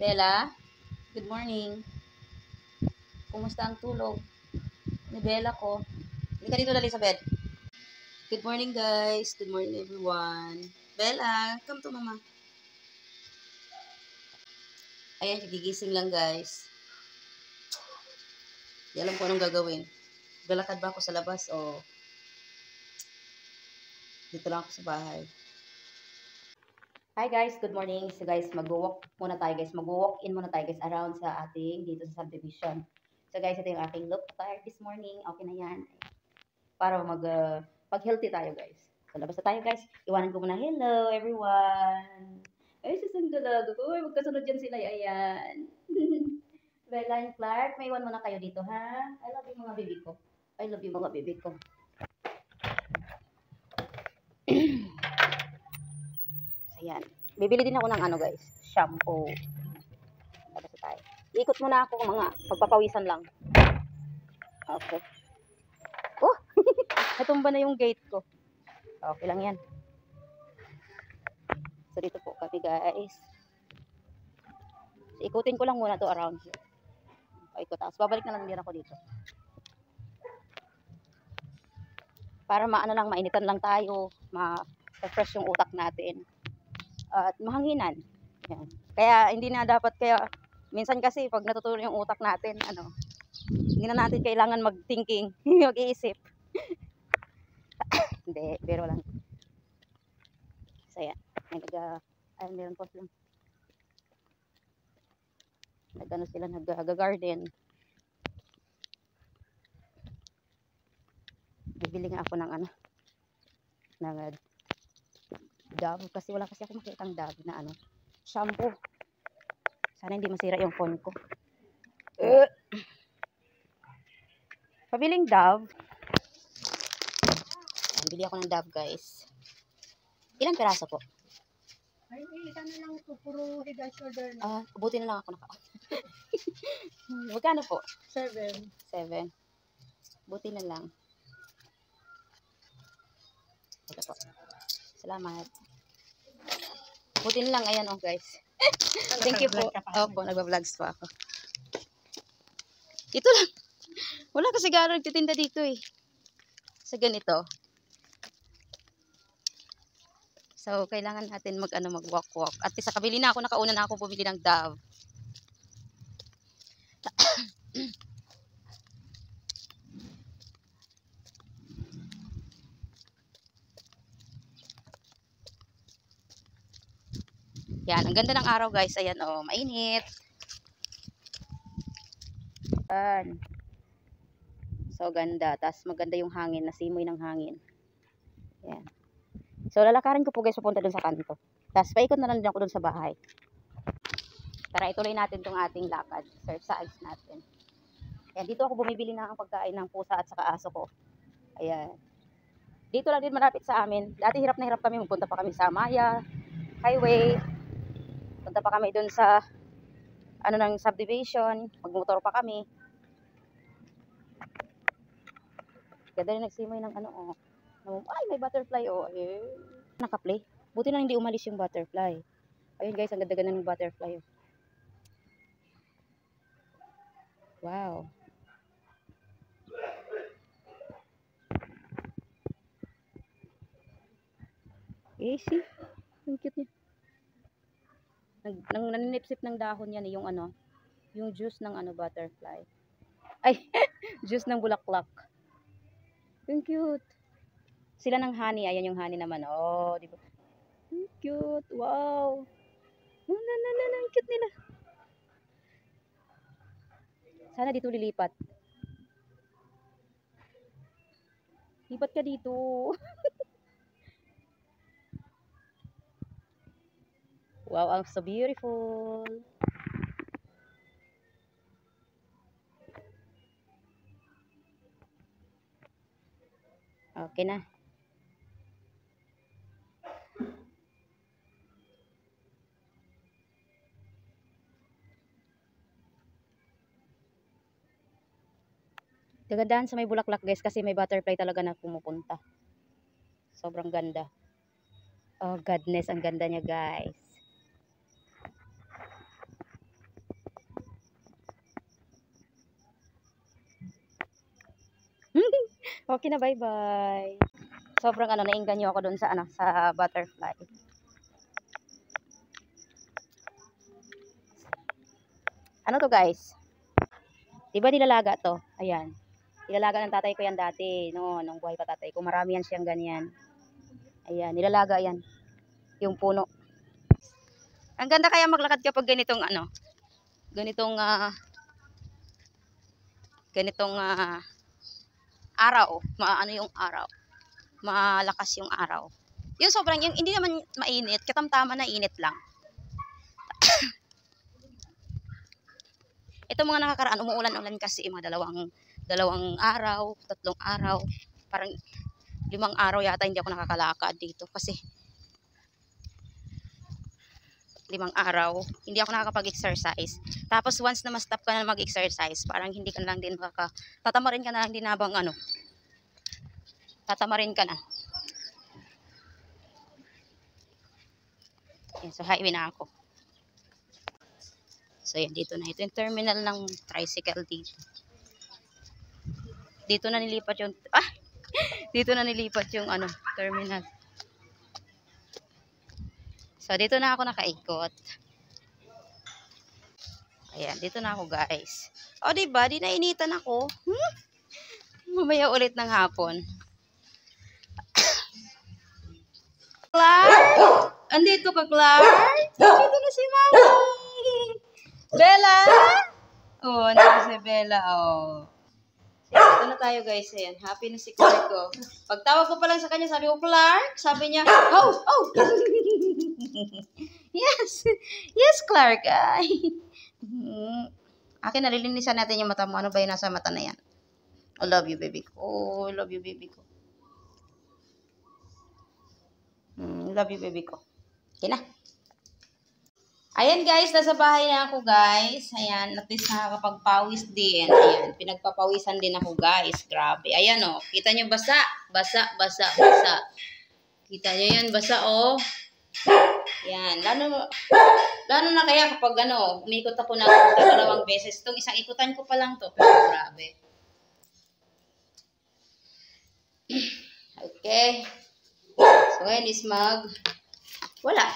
Bella, good morning. Kumusta ang tulog ni Bella ko? Hindi ka dito dali sa bed. Good morning guys. Good morning everyone. Bella, come to mama. Ayan, gigising lang guys. Di alam ko anong gagawin. Galakad ba ako sa labas o dito lang ako sa bahay? Hi guys, good morning. So guys, mag-walk muna tayo guys. Mag-walk in muna tayo guys around sa ating dito sa subdivision. So guys, ito yung aking look attire this morning. Okay na yan. Para pag-healthy tayo guys. So labas na tayo guys. Iwanan ko muna. Hello everyone. Ay, sisang dalaga ko. Uy, magkasunod dyan sila. Ayan. Bella and Clark, may iwan muna kayo dito ha. I love you mga baby ko. I love you mga baby ko. Ayan. Bibili din ako ng ano guys, shampoo. Tapos tayo. Ikot muna ako mga pagpapawisan lang. Okay. Oh! Natumba na yung gate ko. Okay lang yan. So dito po kami guys. So, ikutin ko lang muna to around here. Ikot. Tapos babalik na lang din ako dito. Para maano lang, mainitan lang tayo. Ma-refresh yung utak natin. At mahanginan. Yan. Kaya hindi na dapat, kaya minsan kasi pag natutunan yung utak natin, hindi na natin kailangan mag-thinking, mag-iisip. Hindi, pero lang. So yan, meron po silang nag-ano sila, nag-garden. Bibili nga ako ng Dove, kasi wala kasi ako makitang Dove na shampoo. Sana hindi masira yung phone ko. Pabiling Dove. Bili ako ng Dove guys. Ilang peraso po? Ay, isa na lang ito. Puro head and shoulder na. Buti na lang ako naka. Magkano po? 7. 7. Buti na lang. Ito po. Salamat. Buti na lang. Ayan guys. Thank you po. Opo, nagba-vlogs pa ako. Ito lang. Wala kasi gano'n nagtitinda dito eh. Sa ganito. So, kailangan natin mag-walk-walk. At sa kabili na ako, nakauna na ako bumili ng Dove. Yan, ang ganda ng araw guys. Ayan mainit. Yan. So, ganda. Tapos maganda yung hangin, nasimoy ng hangin. Yan. So, lalakarin ko po guys papunta dun sa kanto. Tapos, paikot na lang din ako dun sa bahay. Para ituloy natin tong ating lakad. Exercise natin. Yan, dito ako bumibili ng pagkain ng pusa at saka aso ko. Ayan. Dito lang din malapit sa amin. Dati hirap na hirap kami. Magpunta pa kami sa Maya Highway. Punta pa kami dun sa ng subdivision. Magmotor pa kami. Ganda rin nagsimoy ng ay, may butterfly naka-play. Buti na hindi umalis yung butterfly. Ayun guys, ang ganda-ganda ng butterfly. Wow. See? Ang cute niya. Naninipsip ng dahon yan yung yung juice ng butterfly. Ay, juice ng bulaklak. Ang cute. Sila ng honey, ayan yung honey naman. Oh, di ba? Ang cute. Wow. Ang cute nila. Sana dito lilipat. Lipat ka dito. Wow, ang so beautiful. Okay na. Kagandahan sa may bulaklak guys kasi may butterfly talaga na pumupunta. Sobrang ganda. Oh goodness, ang ganda niya guys. Okay na, bye-bye. Sobrang nainganyo ako dun sa sa butterfly. Ano to, guys? 'Di ba nilalaga to? Ayan. Nilalaga ng tatay ko yan dati, no, nung buhay pa tatay ko. Marami yan siyang ganyan. Ayan, nilalaga yan. Yung puno. Ang ganda kaya maglakad kapag ganitong ganitong araw, maano yung araw. Malakas yung araw. Yung sobrang, yung hindi naman mainit, katamtaman na init lang. Ito mga nakakaraan, umuulan-ulan kasi mga dalawang araw, 3 araw, parang 5 araw yata hindi ako nakakalakad dito kasi 5 araw, hindi ako nakakapag-exercise. Tapos once na ma-stop ka na mag-exercise, parang hindi ka lang din tatamarin ka na lang din habang tatamarin ka na. Yan, so highway na ako. So yan, dito na. Ito yung terminal ng tricycle dito. Dito na nilipat yung, dito na nilipat yung terminal. So dito na ako nakaikot. Ayan, dito na ako, guys. O, diba? Di nainitan ako. Mamaya ulit ng hapon. Clark? Andito ka, Clark? Dito na si Mami. Bella? Oh, andito si Bella. Oh. Dito na tayo, guys. Ayan, happy na si Clark ko. Pagtawag ko pa lang sa kanya, sabi ko, Clark? Sabi niya, oh. Yes. Yes, Clark. Ay. Akin, nalilinisan natin yung mata mo. Ano ba yung nasa mata na yan? I love you, baby ko. Oh, I love you, baby ko. Love you, baby ko. Okay na. Ayan, guys. Nasa bahay na ako, guys. Ayan. At least nakakapagpawis din. Ayan. Pinagpapawisan din ako, guys. Grabe. Ayan, oh. Kita nyo, basa. Basa. Kita nyo yan, basa, oh. Ayan. Lalo na kaya kapag umikot ako na 2 beses. Itong isang ikutan ko pa lang to. Pero grabe. Okay. So, ngayon is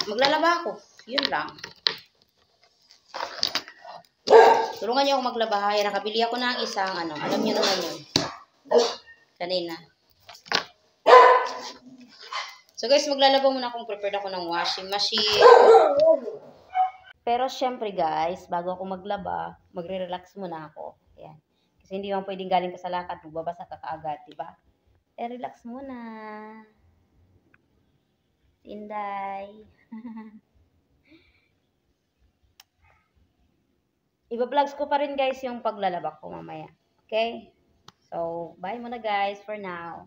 maglalaba ako. Yun lang. Tulungan niyo ako maglaba. Ayan, nakabili ako ng isang alam niyo naman yun. Kanina. So guys, maglalaba muna akong prepared ako ng washing machine. Pero syempre guys, bago ako maglaba, magre-relax muna ako. Ayan. Kasi hindi naman pwedeng galing ka sa lakad, magbabasa ka kaagad, diba? Relax muna. Inday. Iba-vlogs ko pa rin guys yung paglalaba ko mamaya. Okay? So, bye muna guys for now.